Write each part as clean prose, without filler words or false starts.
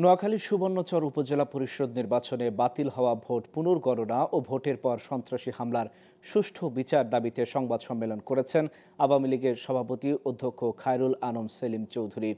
নোয়াখালীর সুবর্ণচর উপজেলা পরিষদ নির্বাচনে বাতিল হওয়া ভোট পুনর্গণনা ও ভোটের পর সন্ত্রাসী হামলার সুষ্ঠু বিচার দাবিতে সংবাদ সম্মেলন করেছেন আওয়ামী লীগের সভাপতি অধ্যক্ষ খায়রুল আনম সেলিম চৌধুরী।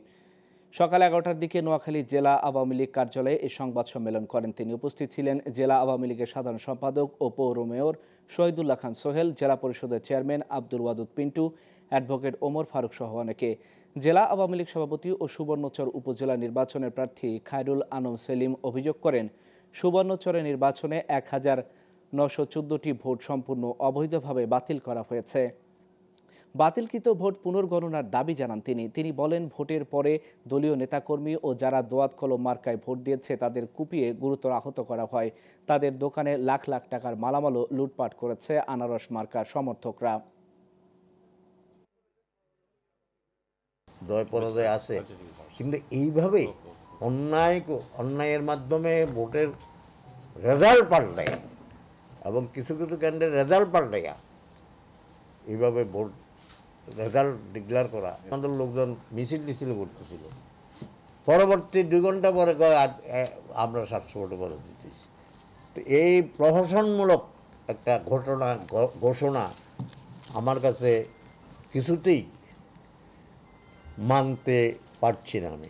সকাল 11টার দিকে নোয়াখালী জেলা আওয়ামী লীগ কার্যালয়ে এই সংবাদ সম্মেলন করেন তিনি। উপস্থিত ছিলেন জেলা আওয়ামী লীগের সাধারণ সম্পাদক ও পৌর মেয়র শহীদুল্লাহ খান সোহেল, জেলা পরিষদের চেয়ারম্যান আব্দুল ওয়াদুদ পিন্টু, অ্যাডভোকেট ওমর ফারুক সহ অনেকে। জেলা আওয়ামী লীগ সভাপতি ও সুবর্ণচর উপজেলা নির্বাচনের প্রার্থী খায়রুল আনম সেলিম অভিযোগ করেন, সুবর্ণচরে নির্বাচনে 1914টি ভোট সম্পূর্ণ অবৈধভাবে বাতিল করা হয়েছে। বাতিলকৃত ভোট পুনর্গণনার দাবি জানান তিনি বলেন, ভোটের পরে দলীয় নেতাকর্মী ও যারা দোয়াত কলম মার্কায় ভোট দিয়েছে তাদের কুপিয়ে গুরুতর আহত করা হয়। তাদের দোকানে লাখ লাখ টাকার মালামালও লুটপাট করেছে আনারস মার্কার সমর্থকরা। জয় পরাজয় আছে, কিন্তু এইভাবে অন্যায়ের মাধ্যমে ভোটের রেজাল্ট পাল্টায় এবং কিছু কিছু কেন্দ্রের রেজাল্ট পাল্টাইয়া এইভাবে ভোট রেজাল্ট ডিক্লেয়ার করা, আমাদের লোকজন মিছিল করতেছিল। পরবর্তী 2 ঘন্টা পরে আমরা 700 ভোটে পরে দিতেছি। তো এই প্রহসনমূলক একটা ঘোষণা আমার কাছে কিছুতেই মানতে পারছি না আমি।